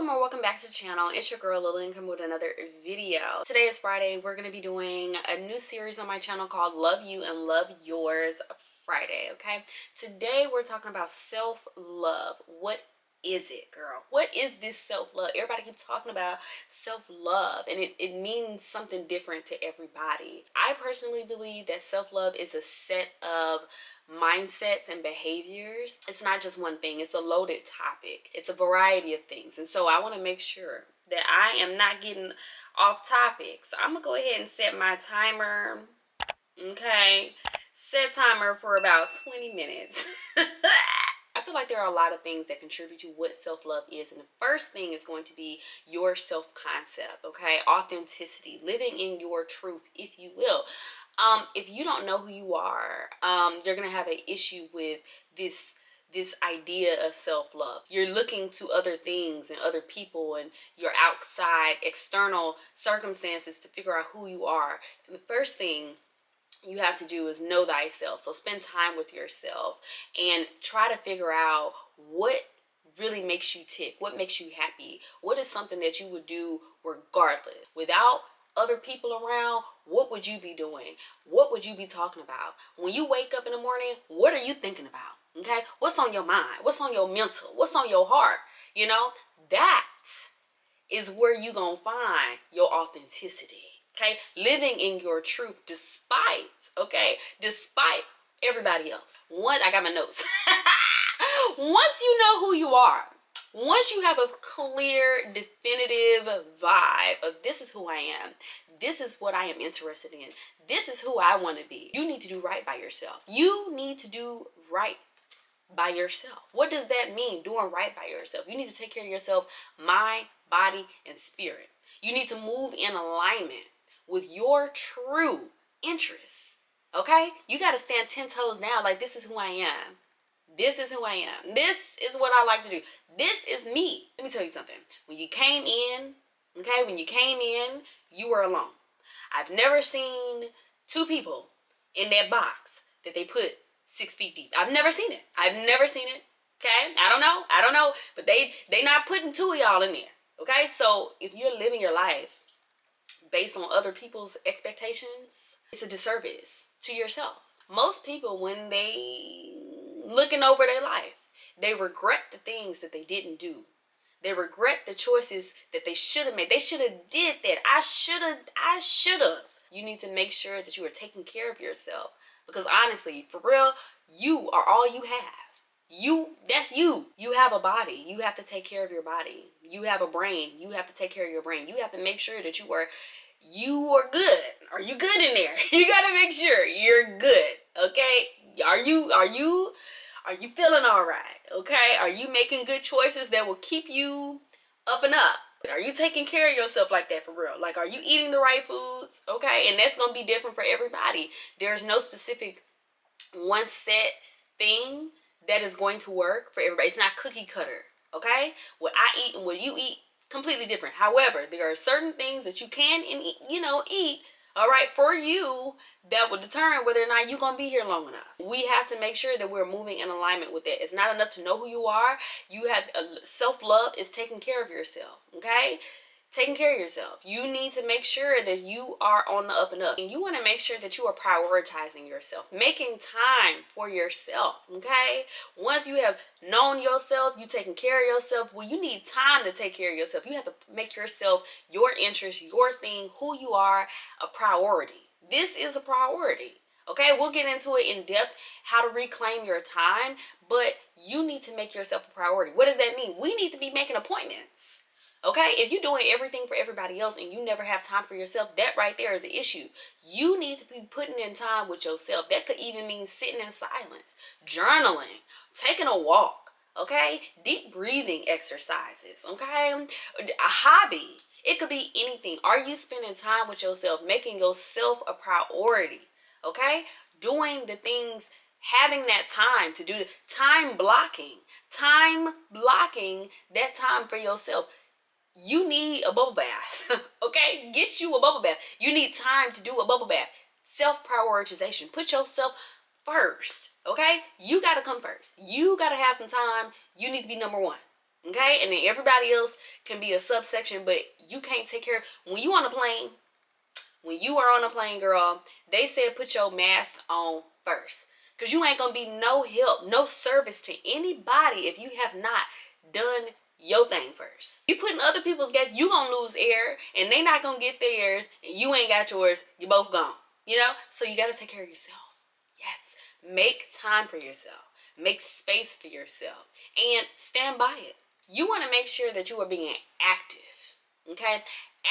Welcome or welcome back to the channel. It's your girl Lilian coming with another video. Today is Friday. We're going to be doing a new series on my channel called Love You and Love Yours Friday, okay? Today we're talking about self-love. What is it, girl? What is this self-love? Everybody keeps talking about self-love and it means something different to everybody. I personally believe that self-love is a set of mindsets and behaviors. It's not just one thing. It's a loaded topic. It's a variety of things. And so I want to make sure that I am not getting off topic. So I'm going to go ahead and set my timer. Okay. Set timer for about 20 minutes. I feel like there are a lot of things that contribute to what self-love is. And the first thing is going to be your self-concept, okay? Authenticity, living in your truth, if you will. If you don't know who you are, you're going to have an issue with this idea of self-love. You're looking to other things and other people and your outside external circumstances to figure out who you are. And the first thing you have to do is know thyself. So spend time with yourself and try to figure out what really makes you tick, what makes you happy, what is something that you would do regardless. Without other people around, what would you be doing? What would you be talking about? When you wake up in the morning, what are you thinking about? Okay? What's on your mind? What's on your mental? What's on your heart? You know, that is where you're going to find your authenticity. Okay, living in your truth despite everybody else. I got my notes. Once you know who you are, once you have a clear, definitive vibe of this is who I am, this is what I am interested in, this is who I want to be, you need to do right by yourself. You need to do right by yourself. What does that mean, doing right by yourself? You need to take care of yourself, mind, body, and spirit. You need to move in alignment with your true interests, okay? You got to stand 10 toes down like this is who I am. This is who I am. This is what I like to do. This is me. Let me tell you something. When you came in, you were alone. I've never seen two people in that box that they put 6 feet deep. I've never seen it. Okay? I don't know. But they not putting two of y'all in there. Okay? So if you're living your life based on other people's expectations, it's a disservice to yourself. Most people, when they looking over their life, they regret the things that they didn't do. They regret the choices that they should have made. They should have did that. I should have. You need to make sure that you are taking care of yourself. Because honestly, for real, you are all you have. That's you. You have a body. You have to take care of your body. You have a brain. You have to take care of your brain. You have to make sure that you are good. Are you good in there? You got to make sure you're good. Okay? Are you feeling all right? Okay? Are you making good choices that will keep you up and up? Are you taking care of yourself like that for real? Like, are you eating the right foods? Okay? And that's going to be different for everybody. There's no specific one set thing that is going to work for everybody. It's not cookie cutter. Okay? What I eat and what you eat, completely different. However, there are certain things that you can eat, all right, for you that will determine whether or not you're going to be here long enough. We have to make sure that we're moving in alignment with it. It's not enough to know who you are. You have self-love is taking care of yourself, okay? Taking care of yourself. You need to make sure that you are on the up and up. And you want to make sure that you are prioritizing yourself. Making time for yourself, okay? Once you have known yourself, you taking care of yourself, well, you need time to take care of yourself. You have to make yourself, your interest, your thing, who you are, a priority. This is a priority. Okay, we'll get into it in depth, how to reclaim your time, but you need to make yourself a priority. What does that mean? We need to be making appointments. Okay, if you're doing everything for everybody else and you never have time for yourself, that right there is an issue. You need to be putting in time with yourself. That could even mean sitting in silence, journaling, taking a walk, okay? Deep breathing exercises, okay? A hobby. It could be anything. Are you spending time with yourself, making yourself a priority, okay? Doing the things, having that time to do time blocking that time for yourself. You need a bubble bath, okay? Get you a bubble bath. You need time to do a bubble bath. Self-prioritization. Put yourself first, okay? You got to come first. You got to have some time. You need to be number one, Okay? And then everybody else can be a subsection, but you can't take care. When you on a plane, when you are on a plane, girl, they said put your mask on first. Because you ain't going to be no help, no service to anybody if you have not done your thing first. You putting other people's gas, you going to lose air, and they not going to get theirs, and you ain't got yours. You both gone. You know? So you got to take care of yourself. Yes. Make time for yourself. Make space for yourself. And stand by it. You want to make sure that you are being active. Okay?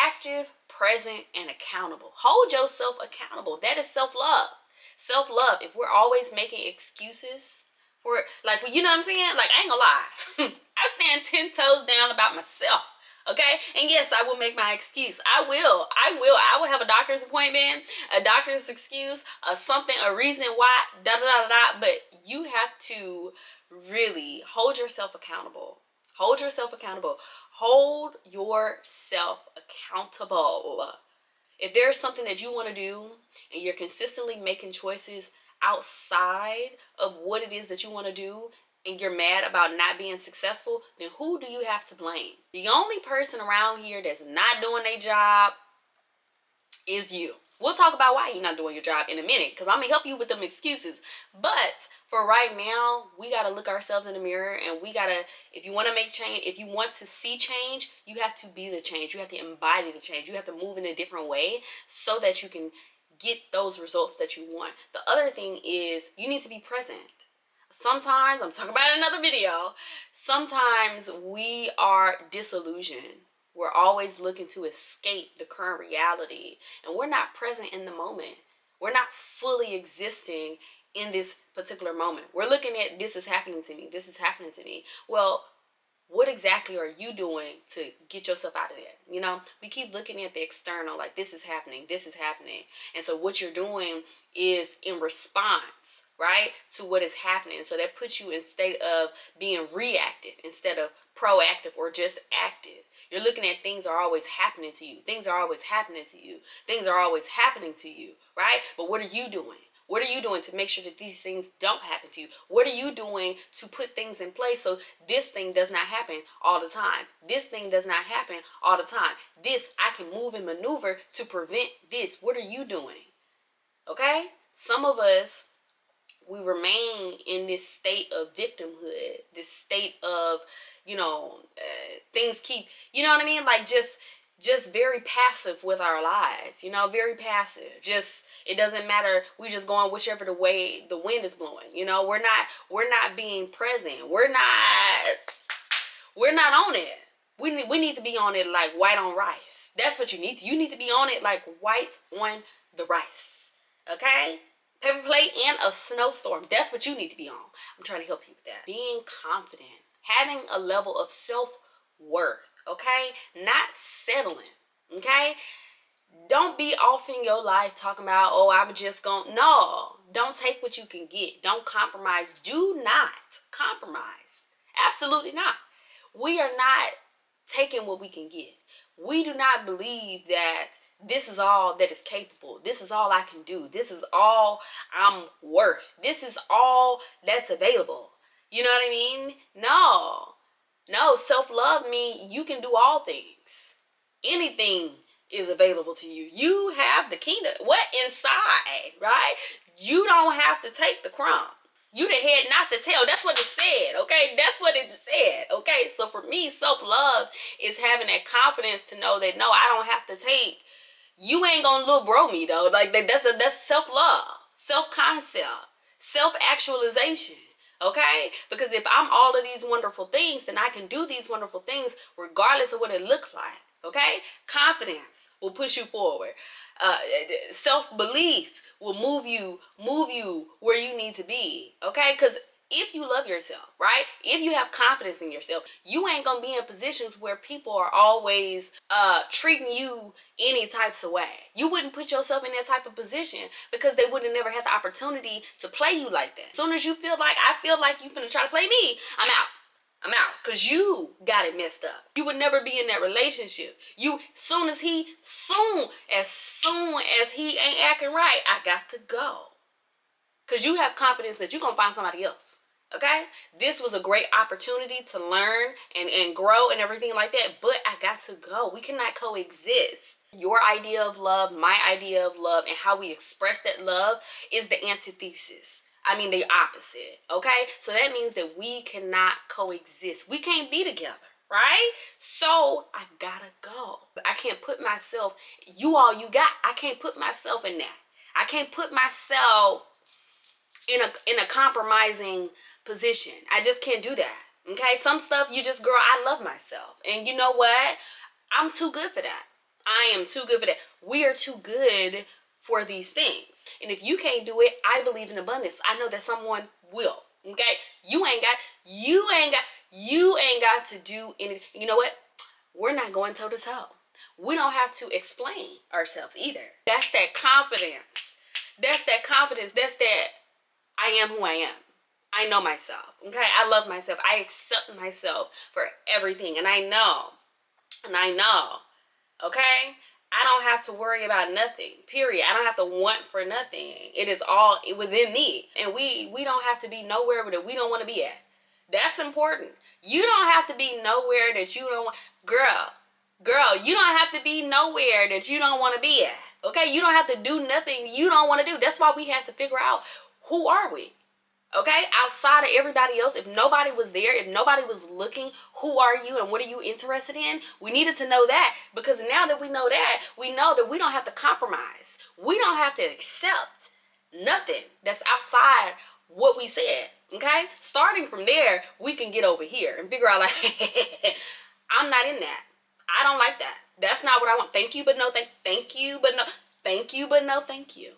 Active, present, and accountable. Hold yourself accountable. That is self-love. Self-love. If we're always making excuses for, like, you know what I'm saying? Like, I ain't gonna lie. I stand 10 toes down about myself. Okay? And yes, I will make my excuse. I will have a doctor's appointment, a doctor's excuse, something, a reason why, da-da-da-da-da. But you have to really hold yourself accountable. Hold yourself accountable. Hold yourself accountable. If there's something that you want to do and you're consistently making choices outside of what it is that you want to do and you're mad about not being successful, then who do you have to blame? The only person around here that's not doing their job is you. We'll talk about why you're not doing your job in a minute, because I'm going to help you with them excuses. But for right now, we got to look ourselves in the mirror, and we got to, if you want to make change, if you want to see change, you have to be the change. You have to embody the change. You have to move in a different way so that you can get those results that you want. The other thing is you need to be present. Sometimes, I'm talking about another video, sometimes we are disillusioned. We're always looking to escape the current reality, and we're not present in the moment. We're not fully existing in this particular moment. We're looking at, this is happening to me, this is happening to me. Well, what exactly are you doing to get yourself out of that? You know, we keep looking at the external, like this is happening, this is happening. And so what you're doing is in response, right, to what is happening. So that puts you in state of being reactive instead of proactive or just active. You're looking at things are always happening to you. Things are always happening to you. Things are always happening to you, right? But what are you doing? What are you doing to make sure that these things don't happen to you? What are you doing to put things in place so this thing does not happen all the time? This thing does not happen all the time. This, I can move and maneuver to prevent this. What are you doing? Okay? Some of us, we remain in this state of victimhood, this state of, you know, things keep, you know what I mean? Like just very passive with our lives, you know, very passive. Just, it doesn't matter. We just going whichever the way the wind is blowing. You know, we're not being present. We're not on it. We need to be on it like white on rice. That's what you need to. You need to be on it like white on the rice. Okay? Paper plate and a snowstorm. That's what you need to be on. I'm trying to help you with that. Being confident. Having a level of self-worth. Okay? Not settling. Okay? Don't be off in your life talking about, oh, I'm just going. No. Don't take what you can get. Don't compromise. Do not compromise. Absolutely not. We are not taking what we can get. We do not believe that this is all that is capable. This is all I can do. This is all I'm worth. This is all that's available. You know what I mean? No, self-love means you can do all things. Anything is available to you. You have the kingdom. What inside, right? You don't have to take the crumbs. You the head, not the tail. That's what it said, okay? That's what it said, okay? So for me, self-love is having that confidence to know that, no, I don't have to take. You ain't gonna little bro me, though. Like, that's self-love, self-concept, self-actualization, okay? Because if I'm all of these wonderful things, then I can do these wonderful things regardless of what it looks like, okay? Confidence will push you forward. Self-belief will move you where you need to be, okay? Because if you love yourself, right? If you have confidence in yourself, you ain't gonna be in positions where people are always treating you any types of way. You wouldn't put yourself in that type of position because they would have never had the opportunity to play you like that. As soon as you feel like, I feel like you finna try to play me, I'm out. Because you got it messed up. You would never be in that relationship. Soon as he ain't acting right, I got to go. Because you have confidence that you're going to find somebody else. Okay? This was a great opportunity to learn and grow and everything like that, but I got to go. We cannot coexist. Your idea of love, my idea of love, and how we express that love is the antithesis. I mean, the opposite, okay? So that means that we cannot coexist. We can't be together, right? So I gotta go. I can't put myself, you all you got, I can't put myself in that. I can't put myself in a compromising position. I just can't do that, okay? Some stuff you just, girl, I love myself. And you know what? I'm too good for that. I am too good for that. We are too good for these things. And if you can't do it, I believe in abundance. I know that someone will. Okay? You ain't got to do anything. You know what? We're not going toe to toe. We don't have to explain ourselves either. That's that confidence. That's that confidence. That's that I am who I am. I know myself. Okay? I love myself. I accept myself for everything. And I know. Okay? I don't have to worry about nothing, period. I don't have to want for nothing. It is all within me. And we don't have to be nowhere that we don't want to be at. That's important. You don't have to be nowhere that you don't want. Girl, you don't have to be nowhere that you don't want to be at. Okay? You don't have to do nothing you don't want to do. That's why we have to figure out, who are we? Okay, outside of everybody else, if nobody was there, if nobody was looking, who are you and what are you interested in? We needed to know that, because now that we know that, we know that we don't have to compromise. We don't have to accept nothing that's outside what we said. Okay, starting from there, we can get over here and figure out, like, I'm not in that. I don't like that. That's not what I want. Thank you, but no thank you, but no thank you, but no thank you.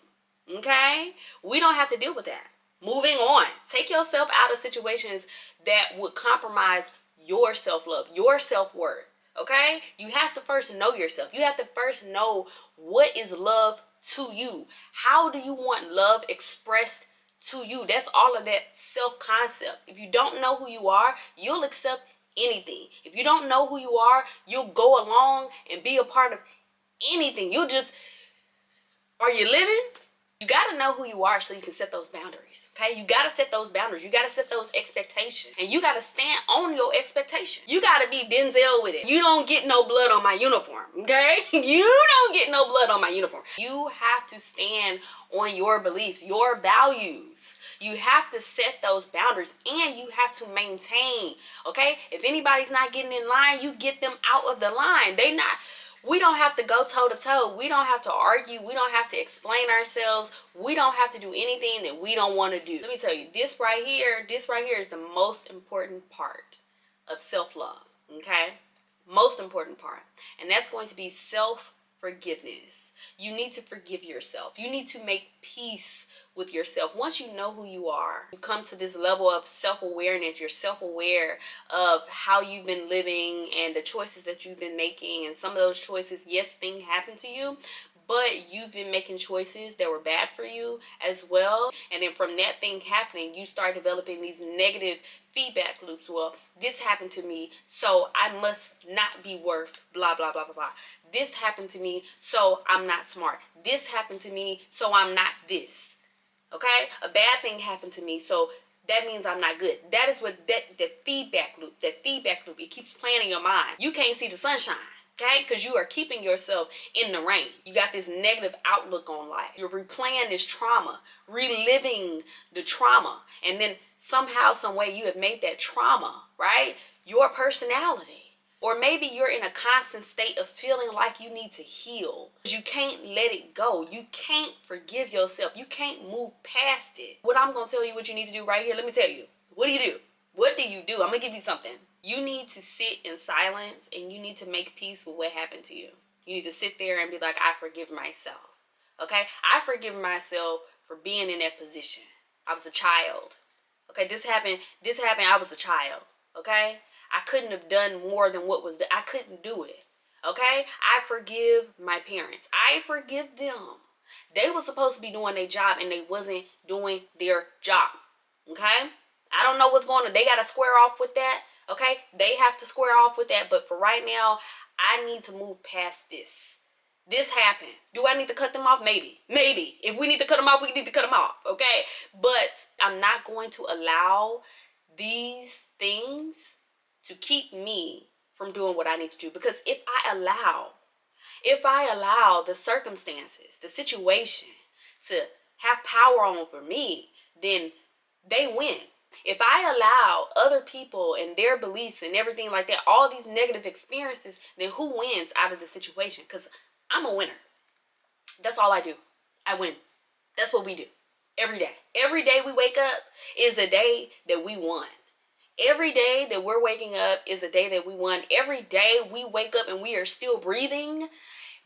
Okay, we don't have to deal with that. Moving on. Take yourself out of situations that would compromise your self-love, your self-worth. Okay? You have to first know yourself. You have to first know, what is love to you? How do you want love expressed to you? That's all of that self-concept. If you don't know who you are, you'll accept anything. If you don't know who you are, you'll go along and be a part of anything. You'll just, are you living? You got to know who you are so you can set those boundaries, okay? You got to set those boundaries. You got to set those expectations. And you got to stand on your expectations. You got to be Denzel with it. You don't get no blood on my uniform, okay? You don't get no blood on my uniform. You have to stand on your beliefs, your values. You have to set those boundaries, and you have to maintain, okay? If anybody's not getting in line, you get them out of the line. We don't have to go toe to toe. We don't have to argue. We don't have to explain ourselves. We don't have to do anything that we don't want to do. Let me tell you, this right here is the most important part of self-love, okay? Most important part. And that's going to be self-forgiveness. You need to forgive yourself. You need to make peace with yourself. Once you know who you are, you come to this level of self-awareness. You're self-aware of how you've been living and the choices that you've been making. And some of those choices, yes, things happen to you, but you've been making choices that were bad for you as well. And then from that thing happening, you start developing these negative feedback loops. Well, this happened to me, so I must not be worth blah, blah, blah, blah, blah. This happened to me, so I'm not smart. This happened to me, so I'm not this. Okay? A bad thing happened to me, so that means I'm not good. That is what the feedback loop, it keeps playing in your mind. You can't see the sunshine, okay? Because you are keeping yourself in the rain. You got this negative outlook on life. You're replaying this trauma, reliving the trauma, and then somehow, some way, you have made that trauma, right, your personality. Or maybe you're in a constant state of feeling like you need to heal. You can't let it go. You can't forgive yourself. You can't move past it. What I'm going to tell you what you need to do right here, let me tell you. What do you do? What do you do? I'm going to give you something. You need to sit in silence, and you need to make peace with what happened to you. You need to sit there and be like, I forgive myself. Okay? I forgive myself for being in that position. I was a child. Okay? This happened. I was a child. Okay? I couldn't have done more than what was I couldn't do it. Okay? I forgive my parents. I forgive them. They were supposed to be doing their job, and they wasn't doing their job. Okay? I don't know what's going on. They got to square off with that. Okay? They have to square off with that. But for right now, I need to move past this. This happened. Do I need to cut them off? Maybe. Maybe. If we need to cut them off, we need to cut them off. Okay? But I'm not going to allow these things to keep me from doing what I need to do. Because if I allow the circumstances, the situation to have power over me, then they win. If I allow other people and their beliefs and everything like that, all these negative experiences, then who wins out of the situation? Because I'm a winner. That's all I do. I win. That's what we do. Every day. Every day we wake up is a day that we won. Every day that we're waking up is a day that we won. Every day we wake up and we are still breathing,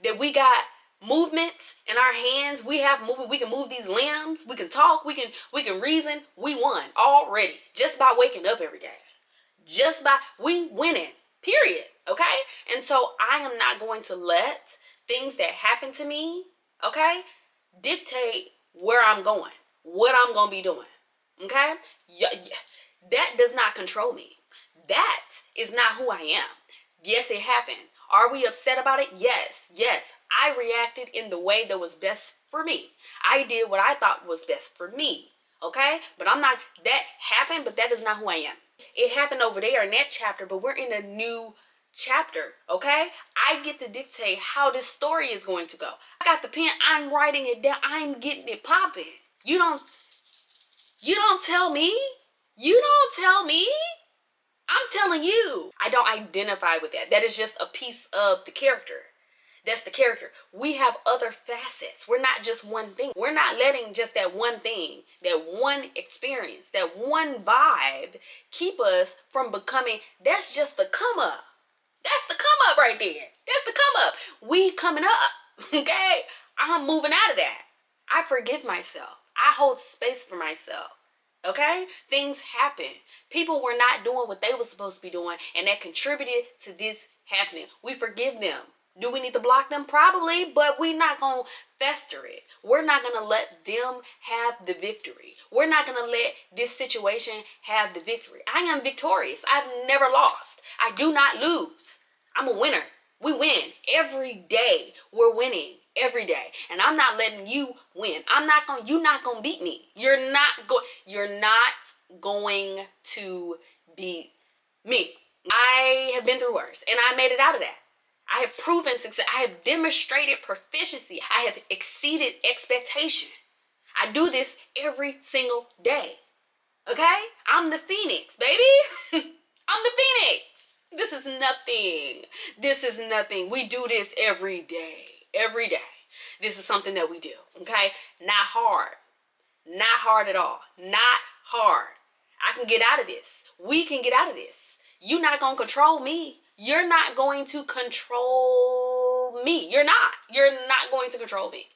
that we got movements in our hands, we have movement, we can move these limbs, we can talk, we can reason, we won already just by waking up every day. We winning, period. Okay? And so I am not going to let things that happen to me, okay, dictate where I'm going, what I'm going to be doing. Okay? That does not control me. That is not who I am. Yes, it happened. Are we upset about it? Yes. I reacted in the way that was best for me. I did what I thought was best for me. Okay? But that happened, but that is not who I am. It happened over there in that chapter, but we're in a new chapter. Okay? I get to dictate how this story is going to go. I got the pen, I'm writing it down, I'm getting it popping. You don't tell me. You don't tell me. I'm telling you. I don't identify with that. That is just a piece of the character. That's the character. We have other facets. We're not just one thing. We're not letting just that one thing, that one experience, that one vibe keep us from becoming. That's just the come up. That's the come up right there. That's the come up. We coming up. Okay? I'm moving out of that. I forgive myself. I hold space for myself. Okay? Things happen. People were not doing what they were supposed to be doing, and that contributed to this happening. We forgive them. Do we need to block them? Probably, but we're not going to fester it. We're not going to let them have the victory. We're not going to let this situation have the victory. I am victorious. I've never lost. I do not lose. I'm a winner. We win every day. We're winning every day, and I'm not letting you win. You're not going to beat me. You're not going to beat me. I have been through worse, and I made it out of that. I have proven success. I have demonstrated proficiency. I have exceeded expectation. I do this every single day. Okay? I'm the phoenix, baby. I'm the phoenix. This is nothing. This is nothing. We do this every day. Every day. This is something that we do. Okay? Not hard. Not hard at all. Not hard. I can get out of this. We can get out of this. You're not going to control me. You're not going to control me. You're not. You're not going to control me.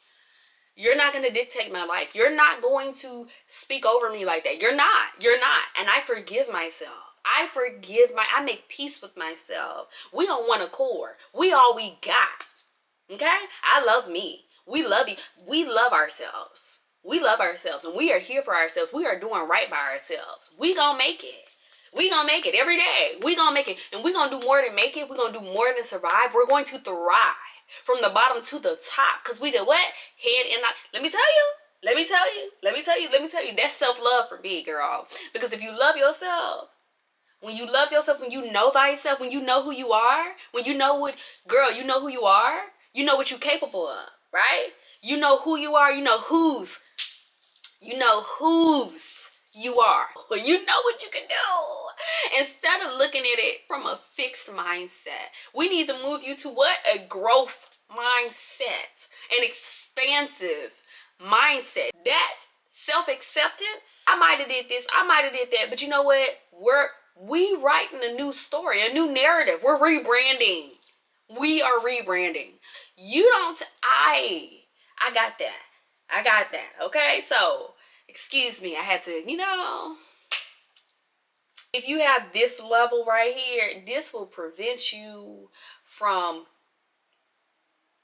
You're not going to dictate my life. You're not going to speak over me like that. You're not. You're not. And I forgive myself. I make peace with myself. We on one accord. We all we got. Okay? I love me. We love you. We love ourselves. We love ourselves. And we are here for ourselves. We are doing right by ourselves. We gonna make it. We gonna make it every day. We gonna make it. And we gonna do more than make it. We gonna do more than survive. We're going to thrive from the bottom to the top. Because we did what? Head and not. Let me tell you. That's self-love for me, girl. Because if you love yourself, when you know thyself, when you know who you are, when you know what, girl, you know who you are, you know what you're capable of, right? You know who you are, you know whose you are. You know what you can do. Instead of looking at it from a fixed mindset, we need to move you to what? A growth mindset, an expansive mindset. That self-acceptance, I might have did this, I might have did that, but you know what? We writing a new story, a new narrative. We're rebranding. We are rebranding. I got that. Okay? So, excuse me. I had to, if you have this level right here, this will prevent you from,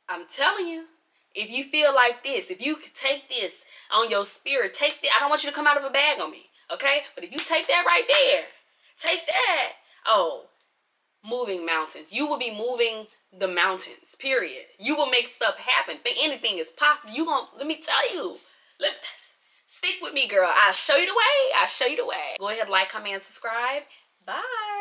I'm telling you, if you feel like this, if you take this on your spirit, take that. I don't want you to come out of a bag on me. Okay? But if you take that right there, take that. Oh, moving mountains. You will be moving the mountains, period. You will make stuff happen. Anything is possible. Let me tell you. Stick with me, girl. I'll show you the way. I'll show you the way. Go ahead, like, comment, and subscribe. Bye.